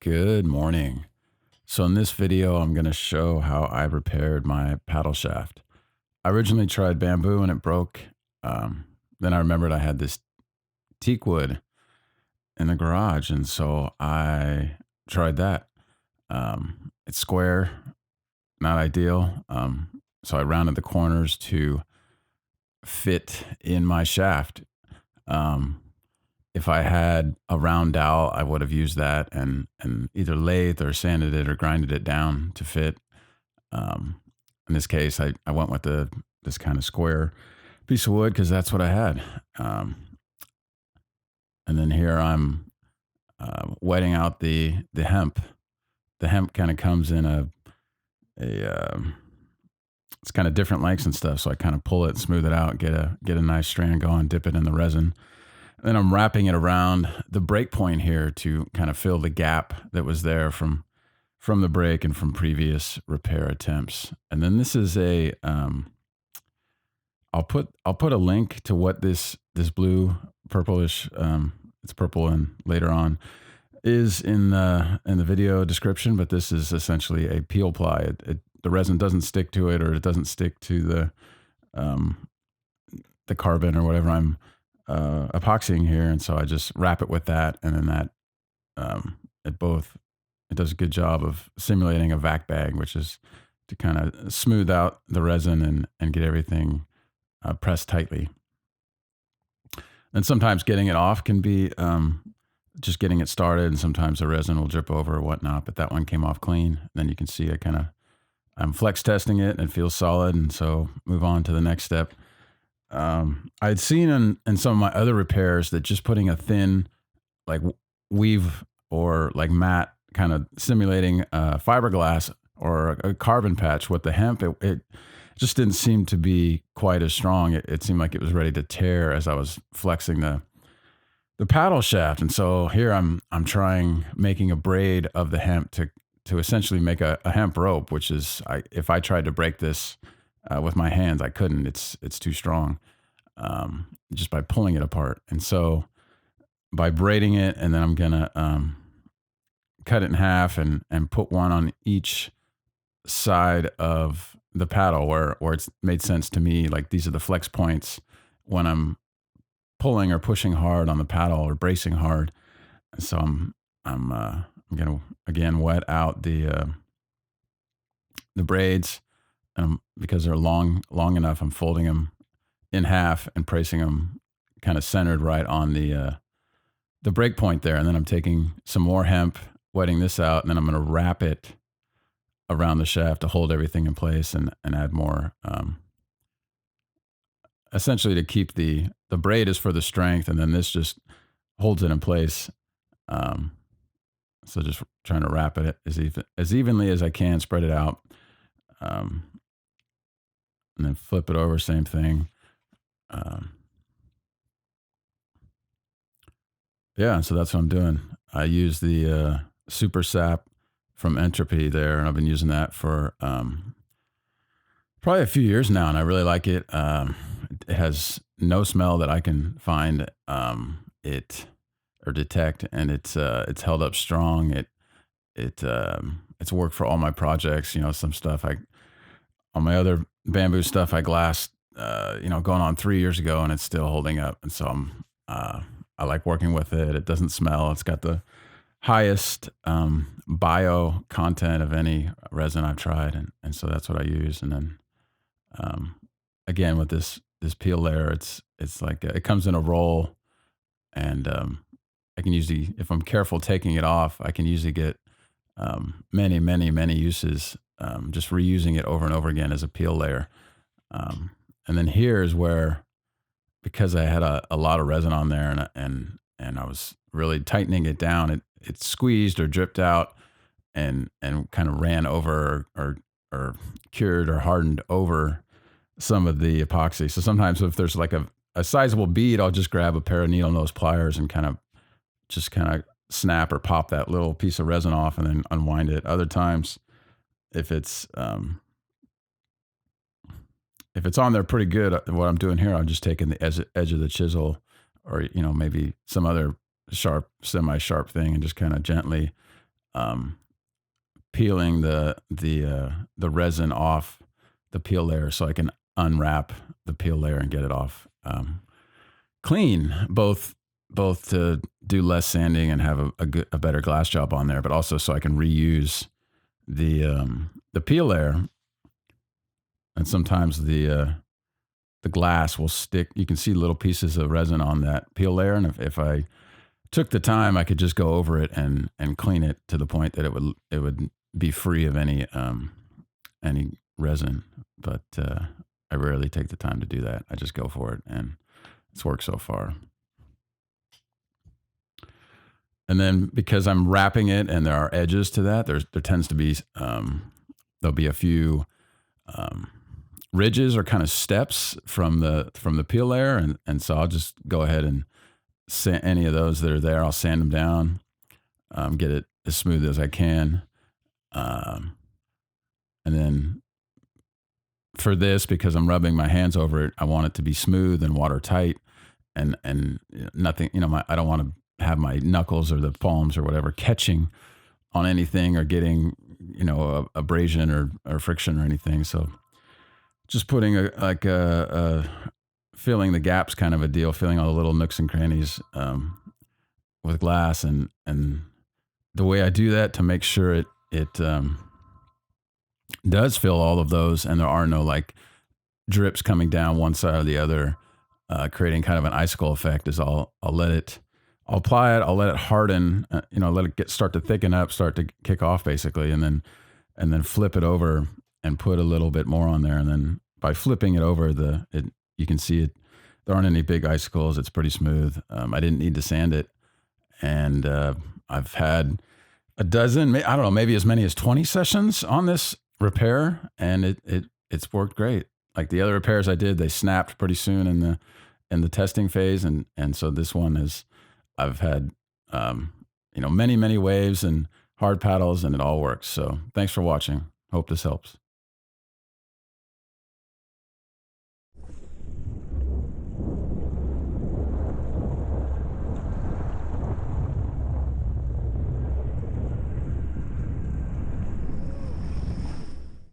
Good morning. So in this video, I'm going to show how I repaired my paddle shaft. I originally tried bamboo and it broke. Then I remembered I had this teak wood in the garage, and so I tried that. It's square, not ideal. So I rounded the corners to fit in my shaft. Um, if I had a round dowel, I would have used that and either lathed or sanded it or grinded it down to fit. Um, in this case, I went with this kind of square piece of wood because that's what I had. Um, and then here I'm wetting out the hemp. The hemp kind of comes in a it's kind of different lengths and stuff. So I kind of pull it, smooth it out, get a nice strand going, dip it in the resin. Then I'm wrapping it around the break point here to kind of fill the gap that was there from the break and from previous repair attempts. And then this is I'll put a link to what this blue purplish it's purple and later on is in the video description. But this is essentially a peel ply. The resin doesn't stick to it, or it doesn't stick to um, the carbon or whatever I'm epoxying here, and so I just wrap it with that, and then that it does a good job of simulating a vac bag, which is to kind of smooth out the resin and get everything pressed tightly. And sometimes getting it off can be just getting it started, and sometimes the resin will drip over or whatnot. But that one came off clean. Then you can see I'm flex testing it, and it feels solid, and so move on to the next step. I'd seen in some of my other repairs that just putting a thin like weave or like mat kind of simulating fiberglass or a carbon patch with the hemp, it just didn't seem to be quite as strong. It seemed like it was ready to tear as I was flexing the paddle shaft. And so here I'm trying making a braid of the hemp to essentially make a hemp rope, which is if I tried to break this with my hands, I couldn't. It's too strong just by pulling it apart. And so by braiding it, and then I'm gonna cut it in half and put one on each side of the paddle where it's made sense to me. Like these are the flex points when I'm pulling or pushing hard on the paddle or bracing hard. So I'm gonna again wet out the braids. Because they're long enough, I'm folding them in half and placing them kind of centered right on the break point there. And then I'm taking some more hemp, wetting this out, and then I'm going to wrap it around the shaft to hold everything in place and add more. Essentially, to keep the braid is for the strength, and then this just holds it in place. So just trying to wrap it as evenly as I can, spread it out. And then flip it over, same thing. Yeah, so that's what I'm doing. I use the Super Sap from Entropy there, and I've been using that for probably a few years now, and I really like it. It has no smell that I can find it or detect, and it's held up strong. It's worked for all my projects. Some stuff on my other bamboo stuff I glassed, going on 3 years ago, and it's still holding up. And so I like working with it. It doesn't smell. It's got the highest bio content of any resin I've tried, and so that's what I use. And then again with this peel layer, it's like it comes in a roll, and I can usually, if I'm careful taking it off, I can usually get many uses. Just reusing it over and over again as a peel layer. And then here is where, because I had a lot of resin on there and I was really tightening it down, it squeezed or dripped out and kind of ran over or cured or hardened over some of the epoxy. So sometimes if there's like a sizable bead, I'll just grab a pair of needle nose pliers and kind of snap or pop that little piece of resin off and then unwind it. Other times, if it's on there pretty good, what I'm doing here, I'm just taking the edge of the chisel, or maybe some other semi-sharp thing, and just kind of gently um, peeling the resin off the peel layer, so I can unwrap the peel layer and get it off clean. Both to do less sanding and have a better glass job on there, but also so I can reuse the peel layer. And sometimes the glass will stick. You can see little pieces of resin on that peel layer, and if I took the time, I could just go over it and clean it to the point that it would be free of any resin. But I rarely take the time to do that. I just go for it, and it's worked so far. And then because I'm wrapping it and there are edges to that, there tends to be there'll be a few ridges or kind of steps from the peel layer, and so I'll just go ahead and sand any of those that are there. I'll sand them down, get it as smooth as I can, and then for this, because I'm rubbing my hands over it, I want it to be smooth and watertight, and nothing. I don't want to have my knuckles or the palms or whatever catching on anything or getting abrasion or friction or anything. So just putting a filling the gaps kind of a deal, filling all the little nooks and crannies with glass, and the way I do that to make sure it does fill all of those, and there are no like drips coming down one side or the other, creating kind of an icicle effect, is I'll apply it, I'll let it harden, let it start to thicken up, start to kick off basically, and then flip it over and put a little bit more on there. And then by flipping it over, you can see it. There aren't any big icicles. It's pretty smooth. I didn't need to sand it. And I've had a dozen, I don't know, maybe as many as 20 sessions on this repair. And it's worked great. Like the other repairs I did, they snapped pretty soon in the testing phase. And so this one I've had, many, many waves and hard paddles, and it all works. So thanks for watching. Hope this helps.